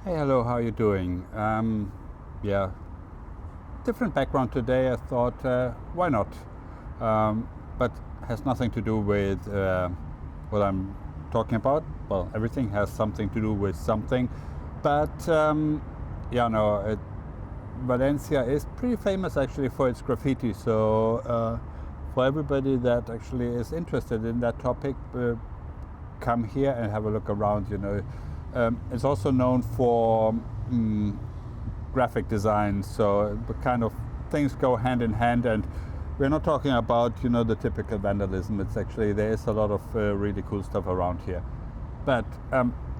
Hey, hello, how are you doing? Yeah, different background today. I thought, why not? But has nothing to do with what I'm talking about. Well, everything has something to do with something. But yeah, no, Valencia is pretty famous actually for its graffiti. So for everybody that actually is interested in that topic, come here and have a look around. It's also known for graphic design, so the kind of things go hand in hand. And we're not talking about the typical vandalism. It's actually there is a lot of really cool stuff around here. But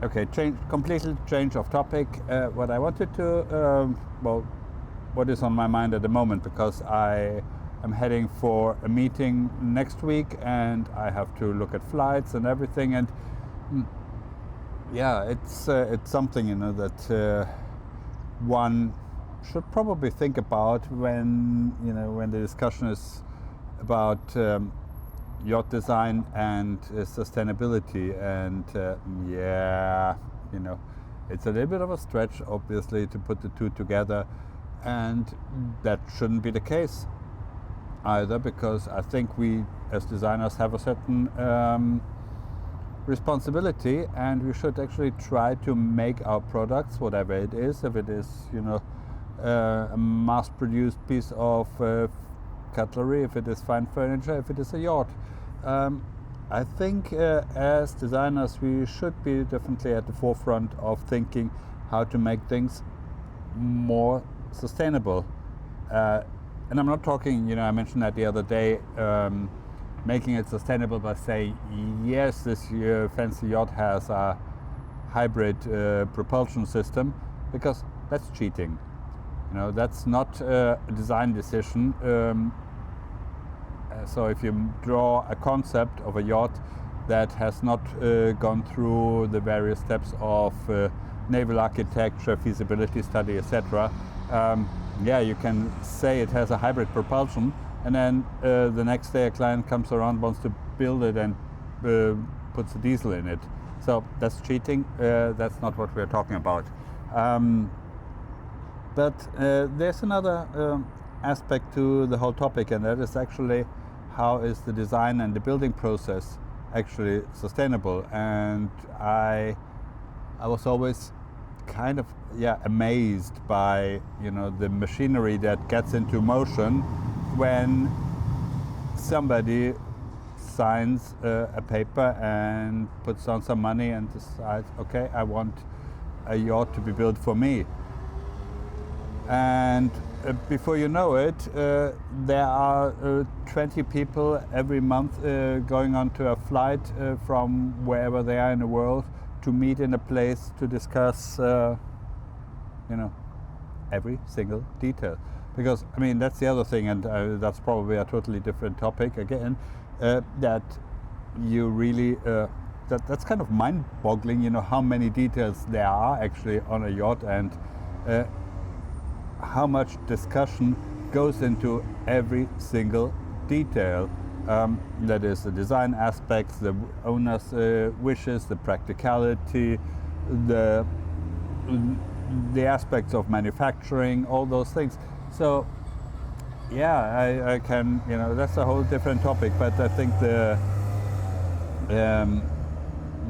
okay, completely change of topic. What I wanted to well, what is on my mind at the moment, because I am heading for a meeting next week and I have to look at flights and everything. And yeah, it's something that one should probably think about when the discussion is about yacht design and sustainability. And yeah, it's a little bit of a stretch, obviously, to put the two together, and that shouldn't be the case either, because I think we as designers have a certain responsibility, and we should actually try to make our products, whatever it is, if it is a mass-produced piece of cutlery, if it is fine furniture, if it is a yacht. I think as designers we should be definitely at the forefront of thinking how to make things more sustainable. And I'm not talking, I mentioned that the other day, making it sustainable by saying, yes, this fancy yacht has a hybrid propulsion system, because that's cheating. That's not a design decision. So if you draw a concept of a yacht that has not gone through the various steps of naval architecture, feasibility study, etc., yeah, you can say it has a hybrid propulsion, and then the next day a client comes around, wants to build it, and puts a diesel in it. So that's cheating. That's not what we're talking about. But there's another aspect to the whole topic, and that is actually how is the design and the building process actually sustainable. And I was always kind of amazed by the machinery that gets into motion when somebody signs a paper and puts down some money and decides, okay, I want a yacht to be built for me. And before you know it, there are 20 people every month going onto a flight from wherever they are in the world to meet in a place to discuss, every single detail. Because, that's the other thing, and that's probably a totally different topic again, that you really, that's kind of mind-boggling, how many details there are actually on a yacht, and how much discussion goes into every single detail. That is the design aspects, the owner's wishes, the practicality, the aspects of manufacturing, all those things. So yeah, I can, that's a whole different topic, but I think the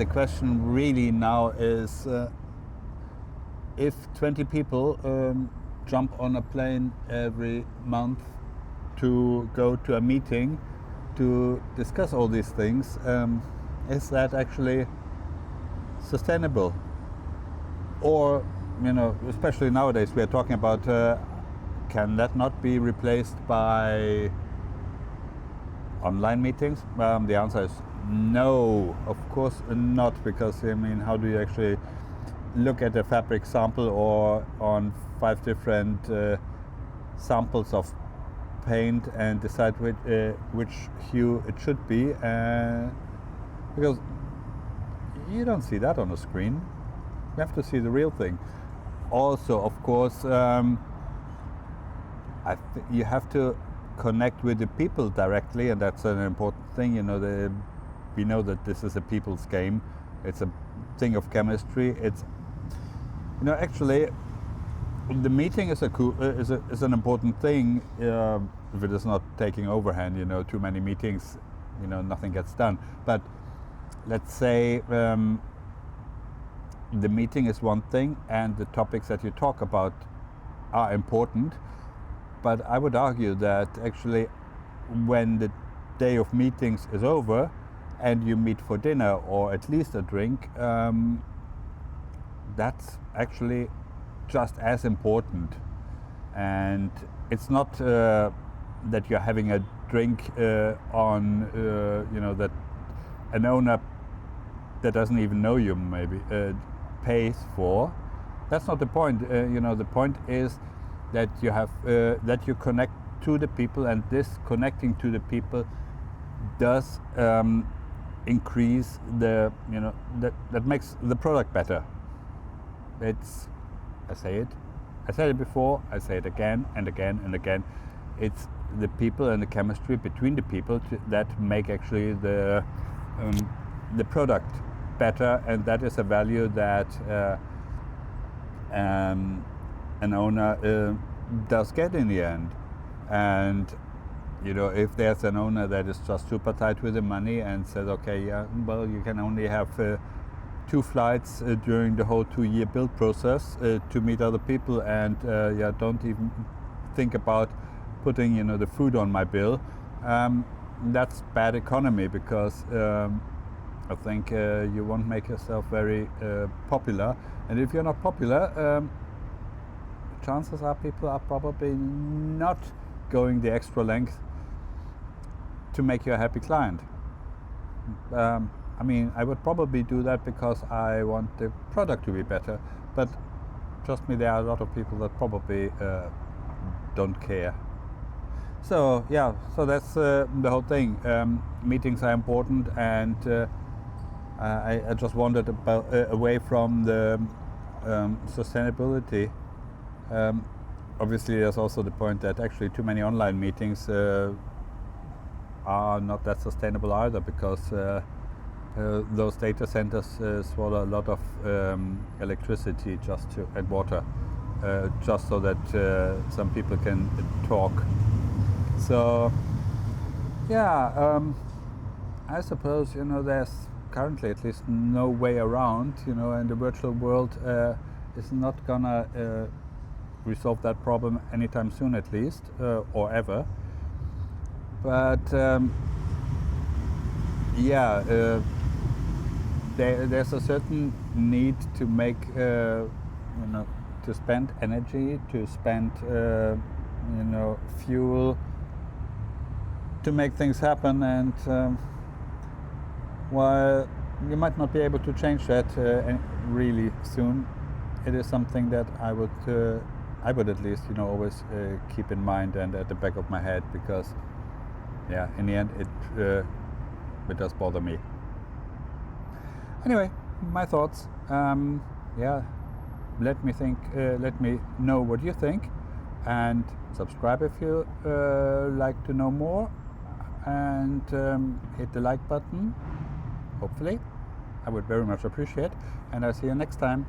question really now is if 20 people jump on a plane every month to go to a meeting to discuss all these things, is that actually sustainable? Or, especially nowadays we are talking about, can that not be replaced by online meetings? The answer is no, of course not, because how do you actually look at a fabric sample or on 5 different samples of paint and decide which hue it should be, because you don't see that on a screen. You have to see the real thing. Also, of course, you have to connect with the people directly, and that's an important thing. We know that this is a people's game. It's a thing of chemistry. Actually, the meeting is is an important thing if it is not taking overhand. Too many meetings, nothing gets done. But let's say the meeting is one thing, and the topics that you talk about are important. But I would argue that actually, when the day of meetings is over, and you meet for dinner or at least a drink, that's actually just as important. And it's not that you're having a drink on, that an owner that doesn't even know you maybe pays for. That's not the point. The point is that you have that you connect to the people, and this connecting to the people does increase the that makes the product better. I said it before, I say it again and again and again. It's the people and the chemistry between the people that make actually the product better, and that is a value that an owner does get in the end. And if there's an owner that is just super tight with the money and says, okay, yeah, well, you can only have 2 flights during the whole 2-year build process to meet other people, and don't even think about putting the food on my bill. That's bad economy, because I think you won't make yourself very popular, and if you're not popular, chances are people are probably not going the extra length to make you a happy client. I would probably do that because I want the product to be better, but trust me, there are a lot of people that probably don't care. So that's the whole thing. Meetings are important, and I just wandered away from the sustainability. Obviously, there's also the point that actually too many online meetings are not that sustainable either, because those data centers swallow a lot of electricity and water, just so that some people can talk. So I suppose there's currently at least no way around, and the virtual world is not gonna resolve that problem anytime soon, at least, or ever. But there's a certain need to make to spend energy, to spend fuel to make things happen, and while you might not be able to change that really soon, it is something that I would at least always keep in mind and at the back of my head, because in the end it does bother me. Anyway, my thoughts. Let me know what you think, and subscribe if you like to know more, and hit the like button, hopefully. I would very much appreciate, and I'll see you next time.